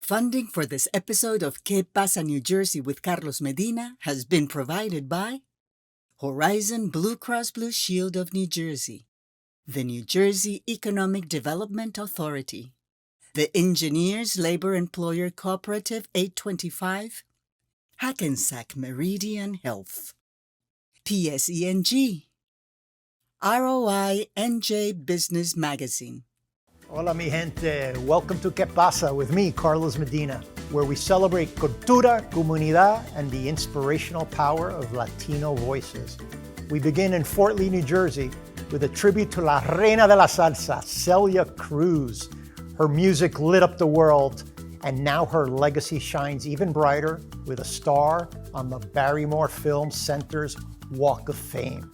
Funding for this episode of Qué Pasa, New Jersey with Carlos Medina has been provided by Horizon Blue Cross Blue Shield of New Jersey, the New Jersey Economic Development Authority, the Engineers Labor Employer Cooperative 825, Hackensack Meridian Health, PSENG, ROI NJ Business Magazine. Hola mi gente, welcome to Qué Pasa with me, Carlos Medina, where we celebrate cultura, comunidad, and the inspirational power of Latino voices. We begin in Fort Lee, New Jersey with a tribute to La Reina de la Salsa, Celia Cruz. Her music lit up the world, and now her legacy shines even brighter with a star on the Barrymore Film Center's Walk of Fame.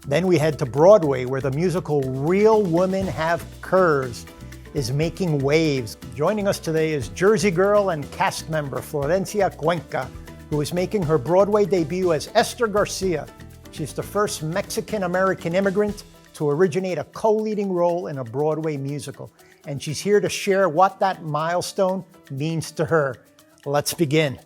Then we head to Broadway, where the musical Real Women Have Curves is making waves. Joining us today is Jersey girl and cast member Florencia Cuenca, who is making her Broadway debut as Estela Garcia. She's the first Mexican-American immigrant to originate a co-leading role in a Broadway musical. And she's here to share what that milestone means to her. Let's begin.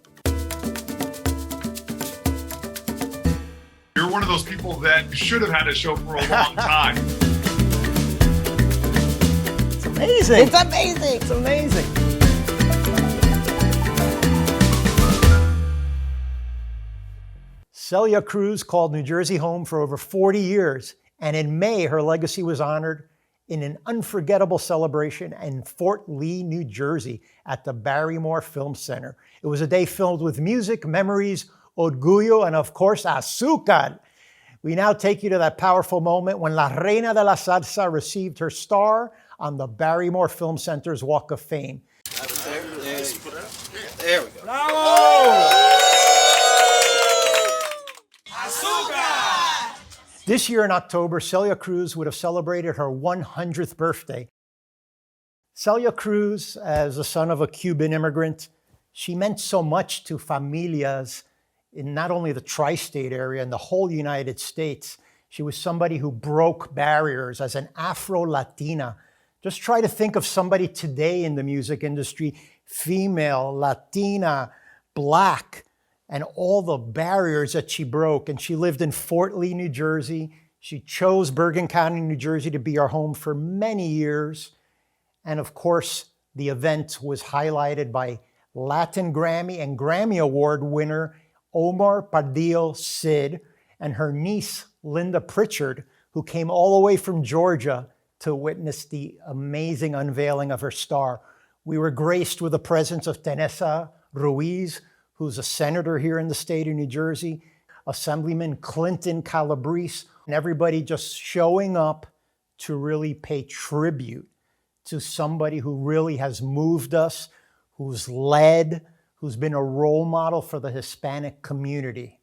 You're one of those people that should have had a show for a long time. It's amazing. It's amazing. It's amazing. Celia Cruz called New Jersey home for over 40 years, and in May, her legacy was honored in an unforgettable celebration in Fort Lee, New Jersey at the Barrymore Film Center. It was a day filled with music, memories, orgullo, and of course, azúcar. We now take you to that powerful moment when La Reina de la Salsa received her star on the Barrymore Film Center's Walk of Fame. There we go. Bravo! Azúcar! This year in October, Celia Cruz would have celebrated her 100th birthday. Celia Cruz, as the son of a Cuban immigrant, she meant so much to familias in not only the tri-state area and the whole United States. She was somebody who broke barriers as an Afro-Latina. Just try to think of somebody today in the music industry, female, Latina, Black, and all the barriers that she broke. And she lived in Fort Lee, New Jersey. She chose Bergen County, New Jersey to be her home for many years. And of course, the event was highlighted by Latin Grammy and Grammy Award winner Omar Pardillo Cid and her niece, Linda Pritchard, who came all the way from Georgia to witness the amazing unveiling of her star. We were graced with the presence of Teresa Ruiz, who's a senator here in the state of New Jersey, Assemblyman Clinton Calabrese, and everybody just showing up to really pay tribute to somebody who really has moved us, who's led, who's been a role model for the Hispanic community.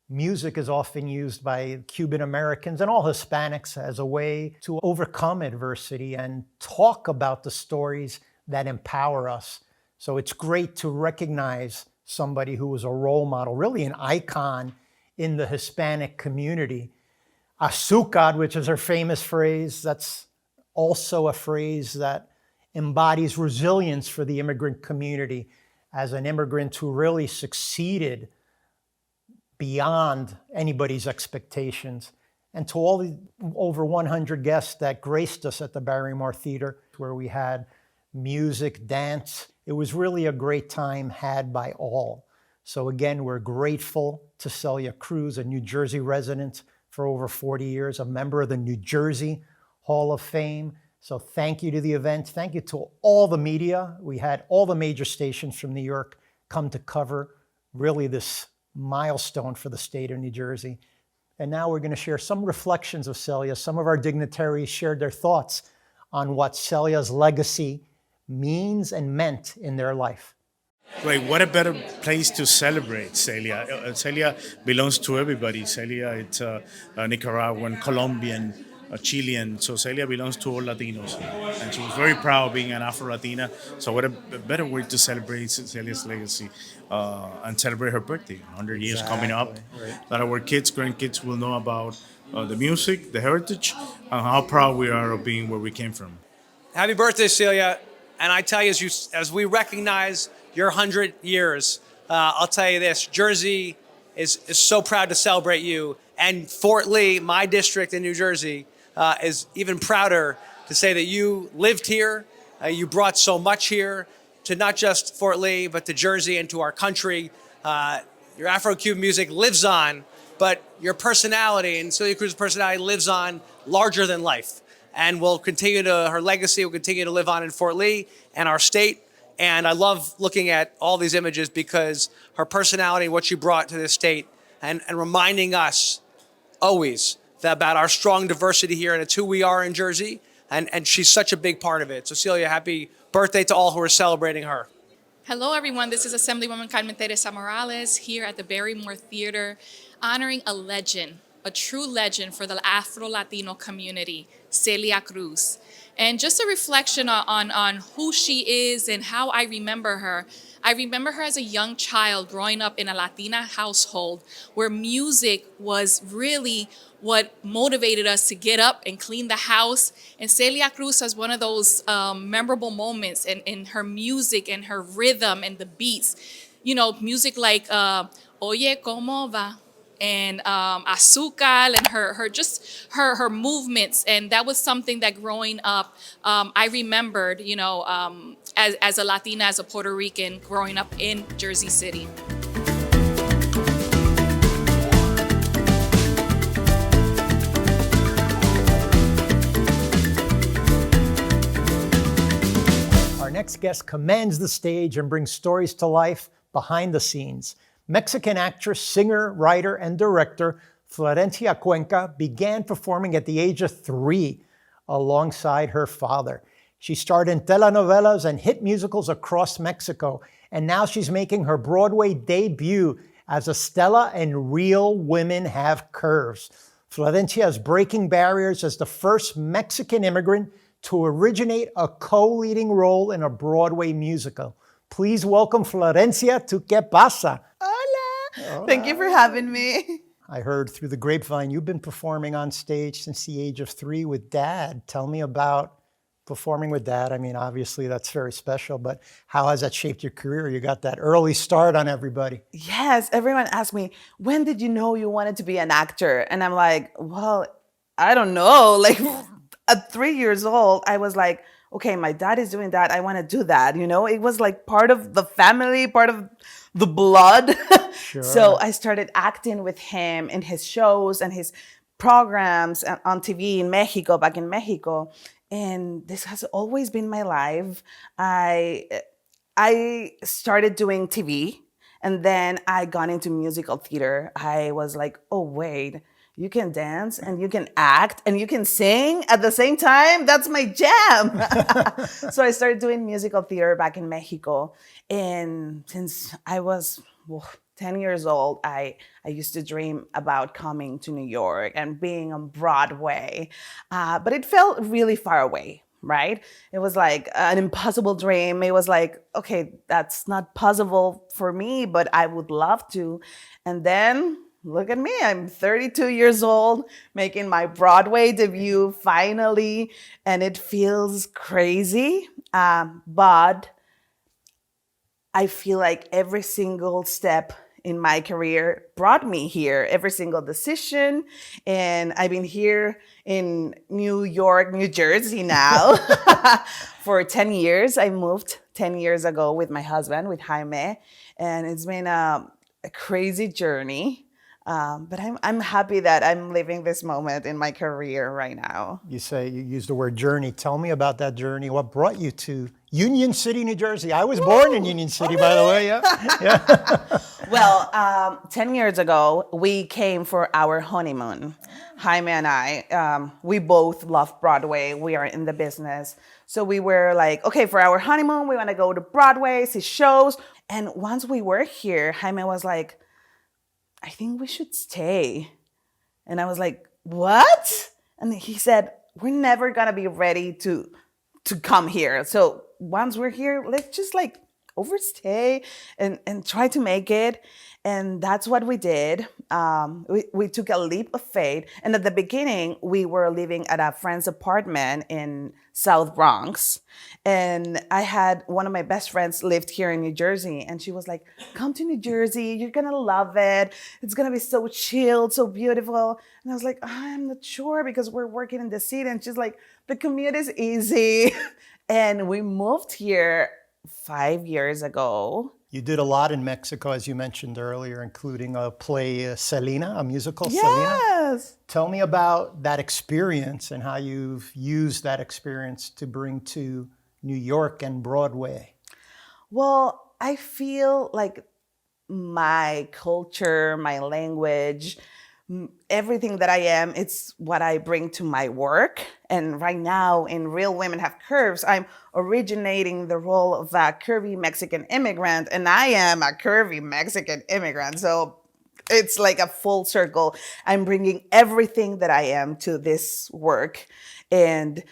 Music is often used by Cuban Americans and all Hispanics as a way to overcome adversity and talk about the stories that empower us. So it's great to recognize somebody who was a role model, really an icon in the Hispanic community. Azúcar, which is her famous phrase, that's also a phrase that embodies resilience for the immigrant community, as an immigrant who really succeeded beyond anybody's expectations. And to all the over 100 guests that graced us at the Barrymore Theater, where we had music, dance, it was really a great time had by all. So again, we're grateful to Celia Cruz, a New Jersey resident for over 40 years, a member of the New Jersey Hall of Fame. So thank you to the event. Thank you to all the media. We had all the major stations from New York come to cover really this milestone for the state of New Jersey. And now we're going to share some reflections of Celia. Some of our dignitaries shared their thoughts on what Celia's legacy means and meant in their life. Right, what a better place to celebrate Celia. Celia belongs to everybody. Celia, it's a Nicaraguan, Colombian, a Chilean, so Celia belongs to all Latinos. And she was very proud of being an Afro-Latina. So what a better way to celebrate Celia's legacy and celebrate her birthday, 100 years coming up. Right. That our kids, grandkids will know about the music, the heritage, and how proud we are of being where we came from. Happy birthday, Celia. And I tell you, as we recognize your 100 years, I'll tell you this, Jersey is so proud to celebrate you. And Fort Lee, my district in New Jersey, is even prouder to say that you lived here, you brought so much here to not just Fort Lee, but to Jersey and to our country. Your Afro-Cuban music lives on, but your personality and Celia Cruz's personality lives on larger than life. And her legacy will continue to live on in Fort Lee and our state. And I love looking at all these images because her personality, what she brought to this state, and reminding us always about our strong diversity here, and it's who we are in Jersey. And she's such a big part of it. So Celia, happy birthday to all who are celebrating her. Hello, everyone. This is Assemblywoman Carmen Teresa Morales here at the Barrymore Theater, honoring a legend, a true legend for the Afro-Latino community, Celia Cruz. And just a reflection on who she is and how I remember her. I remember her as a young child growing up in a Latina household where music was really what motivated us to get up and clean the house. And Celia Cruz has one of those memorable moments in her music and her rhythm and the beats. You know, music like Oye, ¿Cómo va? And Azúcar and her movements. And that was something that growing up, I remembered, you know, as a Latina, as a Puerto Rican, growing up in Jersey City. Our next guest commands the stage and brings stories to life behind the scenes. Mexican actress, singer, writer, and director Florencia Cuenca began performing at the age of 3 alongside her father. She starred in telenovelas and hit musicals across Mexico, and now she's making her Broadway debut as Estela in Real Women Have Curves. Florencia is breaking barriers as the first Mexican immigrant to originate a co-leading role in a Broadway musical. Please welcome Florencia to Qué Pasa. Hola. Thank you for having me. I heard through the grapevine you've been performing on stage since the age of 3 with Dad. Tell me about performing with Dad. I mean, obviously that's very special, but how has that shaped your career? You got that early start on everybody. Yes, everyone asks me, when did you know you wanted to be an actor? And I'm like, well, I don't know. Like at 3 years old, I was like, okay, my dad is doing that. I want to do that. You know, it was like part of the family, part of the blood. Sure. So I started acting with him in his shows and his programs on TV in Mexico, back in Mexico. And this has always been my life. I started doing TV, and then I got into musical theater. I was like, oh, wait, you can dance and you can act and you can sing at the same time. That's my jam. So I started doing musical theater back in Mexico. And since I was 10 years old, I used to dream about coming to New York and being on Broadway. But it felt really far away, right? It was like an impossible dream. It was like, okay, that's not possible for me, but I would love to. And then look at me, I'm 32 years old, making my Broadway debut finally, and it feels crazy, but I feel like every single step in my career brought me here, every single decision, and I've been here in New York, New Jersey now for 10 years. I moved 10 years ago with my husband, with Jaime, and it's been a crazy journey. But I'm happy that I'm living this moment in my career right now. You use the word journey. Tell me about that journey. What brought you to Union City, New Jersey? I was born in Union City, by the way. Yeah. Well, 10 years ago, we came for our honeymoon. Jaime and I, we both love Broadway. We are in the business. So we were like, okay, for our honeymoon, we want to go to Broadway, see shows. And once we were here, Jaime was like, I think we should stay. And I was like, what? And he said, we're never gonna be ready to come here. So once we're here, let's just like overstay and try to make it. And that's what we did. We took a leap of faith. And at the beginning, we were living at a friend's apartment in South Bronx. And I had one of my best friends lived here in New Jersey, and she was like, come to New Jersey, you're gonna love it. It's gonna be so chilled, so beautiful. And I was like, I'm not sure because we're working in the city. And she's like, the commute is easy. And we moved here 5 years ago. You did a lot in Mexico, as you mentioned earlier, including a play, Selena, a musical, Selena. Yes. Tell me about that experience and how you've used that experience to bring to New York and Broadway. Well, I feel like my culture, my language, everything that I am, it's what I bring to my work. And right now in Real Women Have Curves, I'm originating the role of a curvy Mexican immigrant, and I am a curvy Mexican immigrant. So it's like a full circle. I'm bringing everything that I am to this work. And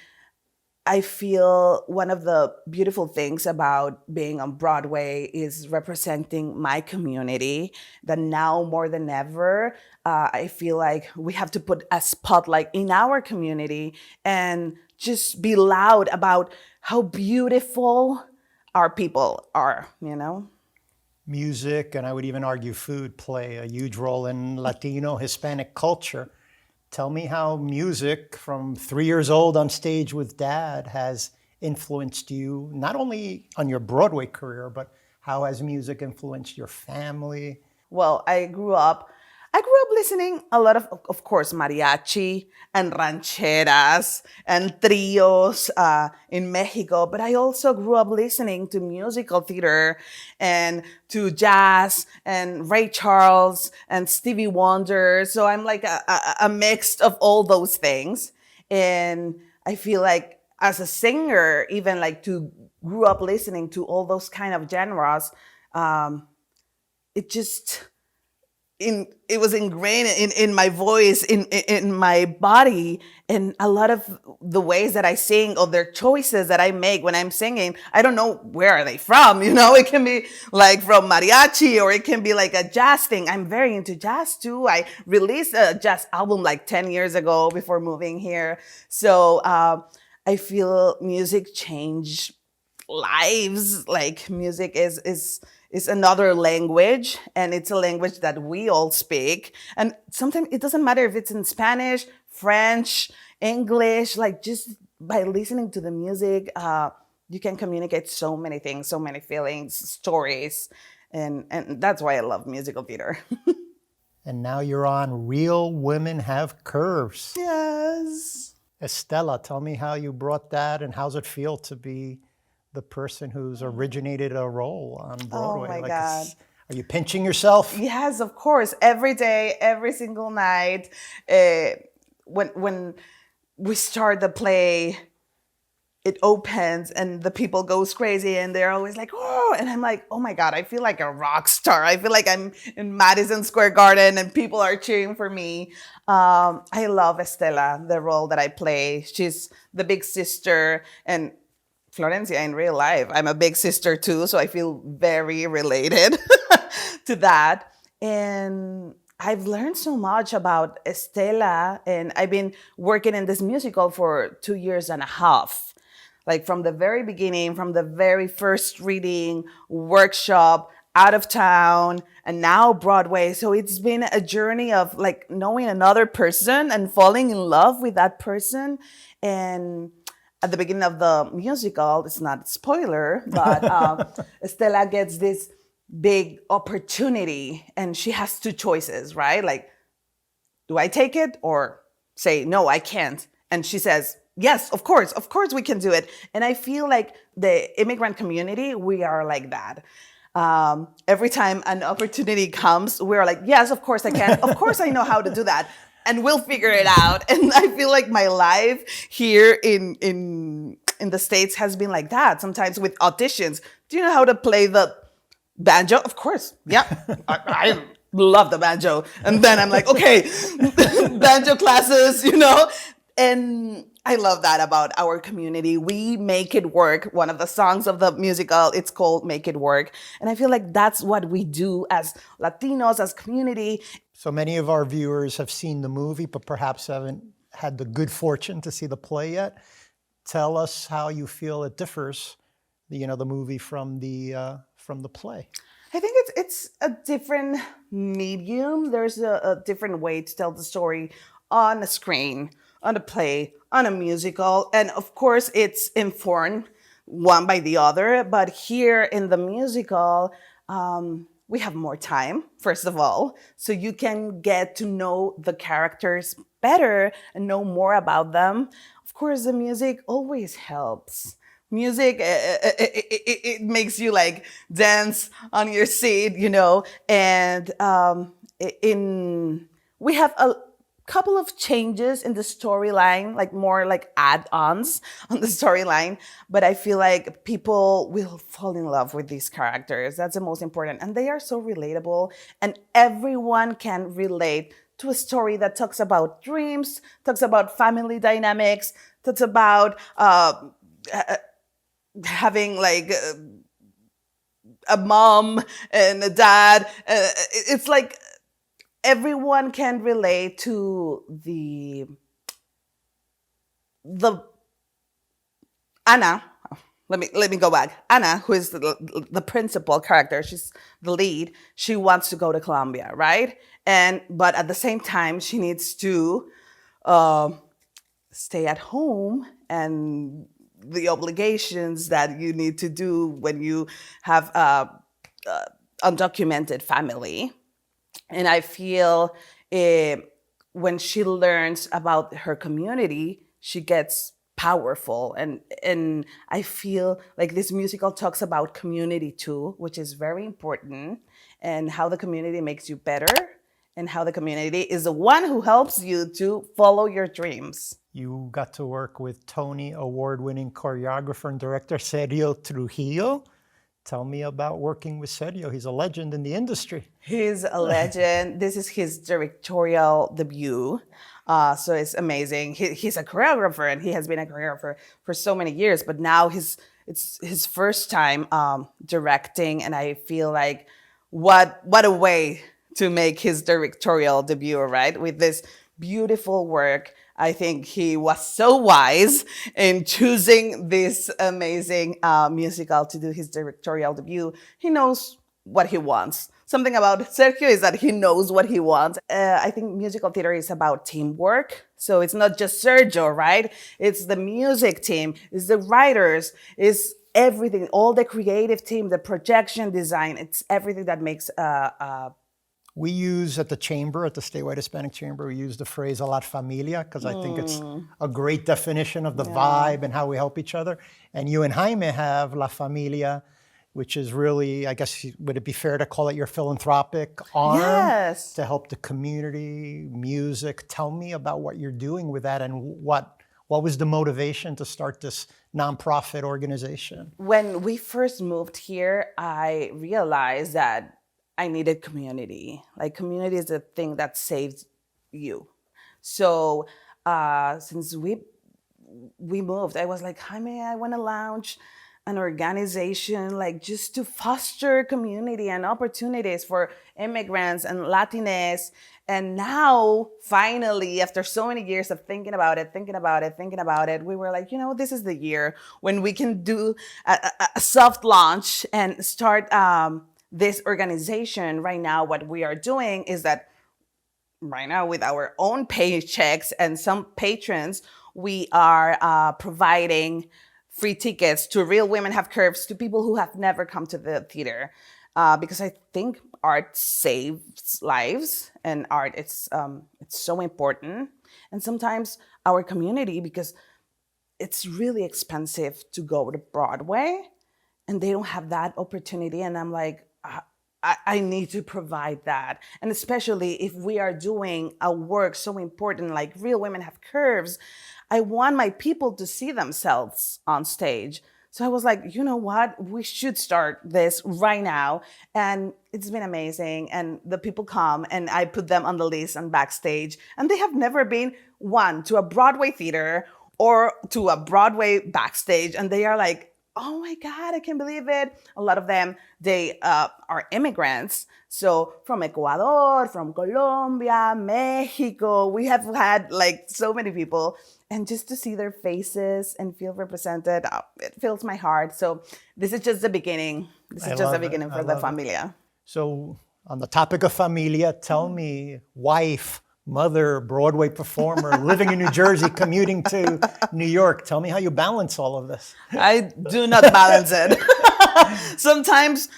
I feel one of the beautiful things about being on Broadway is representing my community, that now more than ever, I feel like we have to put a spotlight in our community and just be loud about how beautiful our people are, you know? Music, and I would even argue food, play a huge role in Latino, Hispanic culture. Tell me how music from 3 years old on stage with Dad has influenced you, not only on your Broadway career, but how has music influenced your family? Well, I grew up listening a lot of course, mariachi and rancheras and trios in Mexico, but I also grew up listening to musical theater and to jazz and Ray Charles and Stevie Wonder. So I'm like a mix of all those things. And I feel like as a singer, even like grew up listening to all those kind of genres, it just... it was ingrained in my voice, in my body, and a lot of the ways that I sing or their choices that I make when I'm singing, I don't know where are they from, you know? It can be like from mariachi or it can be like a jazz thing. I'm very into jazz too. I released a jazz album like 10 years ago before moving here. So I feel music changed lives. Like music is another language, and it's a language that we all speak. And sometimes it doesn't matter if it's in Spanish, French, English, like just by listening to the music, you can communicate so many things, so many feelings, stories. And that's why I love musical theater. And now you're on Real Women Have Curves. Yes. Estela, tell me how you brought that and how's it feel to be the person who's originated a role on Broadway? Oh my God. Are you pinching yourself? Yes, of course. Every day, every single night. When we start the play, it opens and the people goes crazy and they're always like, oh, and I'm like, oh my God, I feel like a rock star. I feel like I'm in Madison Square Garden and people are cheering for me. I love Estela, the role that I play. She's the big sister, and Florencia in real life, I'm a big sister too, so I feel very related to that. And I've learned so much about Estela, and I've been working in this musical for 2.5 years. Like from the very beginning, from the very first reading, workshop, out of town, and now Broadway. So it's been a journey of like knowing another person and falling in love with that person. And at the beginning of the musical, it's not a spoiler, but Estela gets this big opportunity and she has 2 choices, right? Like, do I take it or say, no, I can't? And she says, yes, of course we can do it. And I feel like the immigrant community, we are like that. Every time an opportunity comes, we're like, yes, of course I can. Of course I know how to do that. And we'll figure it out. And I feel like my life here in the States has been like that. Sometimes with auditions, do you know how to play the banjo? Of course. Yeah. I love the banjo. And then I'm like, okay, banjo classes, you know? And I love that about our community. We make it work. One of the songs of the musical, it's called Make It Work. And I feel like that's what we do as Latinos, as community. So many of our viewers have seen the movie, but perhaps haven't had the good fortune to see the play yet. Tell us how you feel it differs, the movie from the play. I think it's a different medium. There's a different way to tell the story on a screen, on a play, on a musical. And of course, it's informed one by the other. But here in the musical, we have more time, first of all. So you can get to know the characters better and know more about them. Of course, the music always helps. Music, it makes you like dance on your seat, and we have a couple of changes in the storyline, like more like add-ons on the storyline, but I feel like people will fall in love with these characters. That's the most important, and they are so relatable, and everyone can relate to a story that talks about dreams, talks about family dynamics, talks about having like a mom and a dad. It's like everyone can relate to the Anna. Let me go back. Anna, who is the principal character, she's the lead. She wants to go to Colombia, right? But at the same time, she needs to stay at home and the obligations that you need to do when you have undocumented family. And I feel when she learns about her community, she gets powerful. And I feel like this musical talks about community too, which is very important, and how the community makes you better, and how the community is the one who helps you to follow your dreams. You got to work with Tony Award-winning choreographer and director Sergio Trujillo. Tell me about working with Sergio. He's a legend in the industry. He's a legend. This is his directorial debut. So it's amazing. He's a choreographer, and he has been a choreographer for so many years, but now it's his first time directing, and I feel like what a way to make his directorial debut, right? With this beautiful work. I think he was so wise in choosing this amazing musical to do his directorial debut. He knows what he wants. Something about Sergio is that he knows what he wants. I think musical theater is about teamwork. So it's not just Sergio, right? It's the music team, it's the writers, it's everything, all the creative team, the projection design. It's everything that makes We use at the chamber, at the Statewide Hispanic Chamber, we use the phrase a la familia, because I think it's a great definition of the vibe and how we help each other. And you and Jaime have La Familia, which is really, I guess, would it be fair to call it your philanthropic arm to help the community, music? Tell me about what you're doing with that, and what was the motivation to start this nonprofit organization? When we first moved here, I realized that I needed community. Like, community is the thing that saves you. So since we moved, I was like, Jaime, I want to launch an organization, like, just to foster community and opportunities for immigrants and Latinx. And now, finally, after so many years of thinking about it, we were like, this is the year when we can do a soft launch and start this organization. Right now, what we are doing is that right now, with our own paychecks and some patrons, we are providing free tickets to Real Women Have Curves, to people who have never come to the theater. Because I think art saves lives, and art, it's so important. And sometimes our community, because it's really expensive to go to Broadway, and they don't have that opportunity. And I'm like, I need to provide that. And especially if we are doing a work so important like Real Women Have Curves, I want my people to see themselves on stage. So I was like, you know what? We should start this right now. And it's been amazing. And the people come, and I put them on the list and backstage. And they have never been, one, to a Broadway theater or to a Broadway backstage. And they are like, oh my God, I can't believe it. A lot of them, they are immigrants. So from Ecuador, from Colombia, Mexico, we have had like so many people. and just to see their faces and feel represented, it fills my heart. So this is just the beginning. This is just the beginning for the Familia. So on the topic of Familia, tell me, wife, mother, Broadway performer, living in New Jersey, commuting to New York. Tell me how you balance all of this. I do not balance it. Sometimes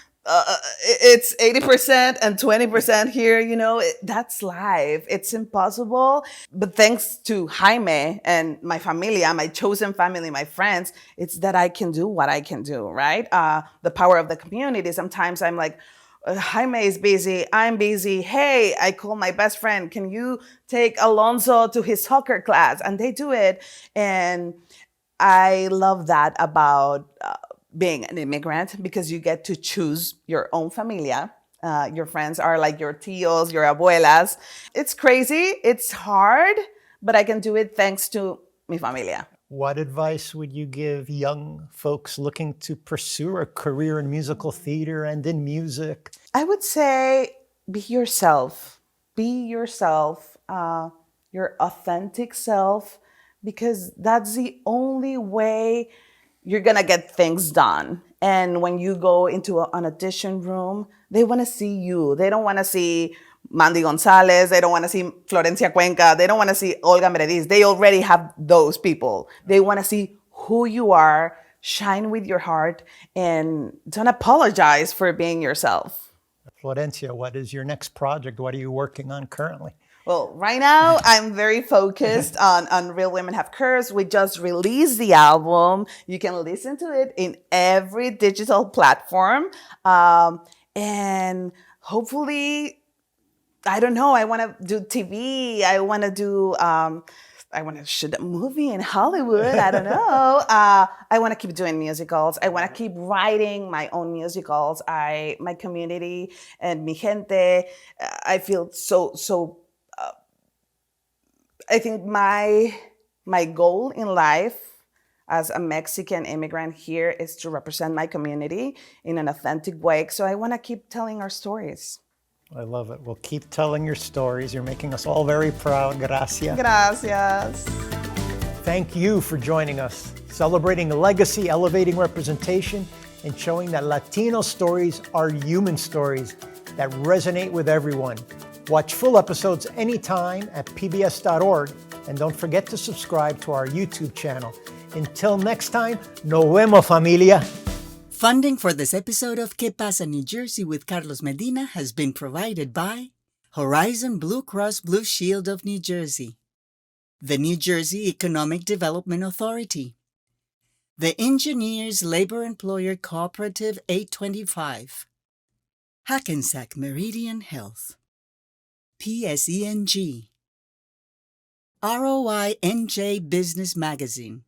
it's 80% and 20% here, you know, that's life. It's impossible. But thanks to Jaime and my familia, my chosen family, my friends, it's that I can do what I can do, right? The power of the community. Sometimes I'm like, Jaime is busy, I'm busy. Hey, I call my best friend, can you take Alonso to his soccer class? And they do it. And I love that about being an immigrant, because you get to choose your own familia. Your friends are like your tios, your abuelas. It's crazy, it's hard, but I can do it thanks to mi familia. What advice would you give young folks looking to pursue a career in musical theater and in music? I would say be yourself. Be yourself, your authentic self, because that's the only way you're gonna get things done. And when you go into an audition room, they wanna see you. They don't wanna see Mandy Gonzalez, they don't want to see Florencia Cuenca, they don't want to see Olga Merediz. They already have those people. They want to see who you are, shine with your heart, and don't apologize for being yourself. Florencia, what is your next project? What are you working on currently? Well, right now, I'm very focused on Real Women Have Curves. We just released the album. You can listen to it in every digital platform. And hopefully, I don't know, I want to do TV. I want to shoot a movie in Hollywood. I don't know. I want to keep doing musicals. I want to keep writing my own musicals. My community and mi gente, I feel so I think my goal in life as a Mexican immigrant here is to represent my community in an authentic way. So I want to keep telling our stories. I love it. Well, keep telling your stories. You're making us all very proud. Gracias. Gracias. Thank you for joining us, celebrating a legacy, elevating representation, and showing that Latino stories are human stories that resonate with everyone. Watch full episodes anytime at pbs.org, and don't forget to subscribe to our YouTube channel. Until next time, nos vemos, familia. Funding for this episode of Qué Pasa, New Jersey with Carlos Medina has been provided by Horizon Blue Cross Blue Shield of New Jersey, the New Jersey Economic Development Authority, the Engineers Labor Employer Cooperative 825, Hackensack Meridian Health, PSENG, ROI NJ Business Magazine.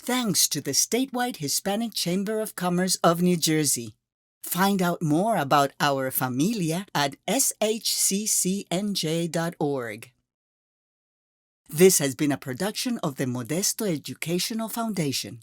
Thanks to the statewide Hispanic Chamber of Commerce of New Jersey. Find out more about our Familia at shccnj.org. This has been a production of the Modesto Educational Foundation.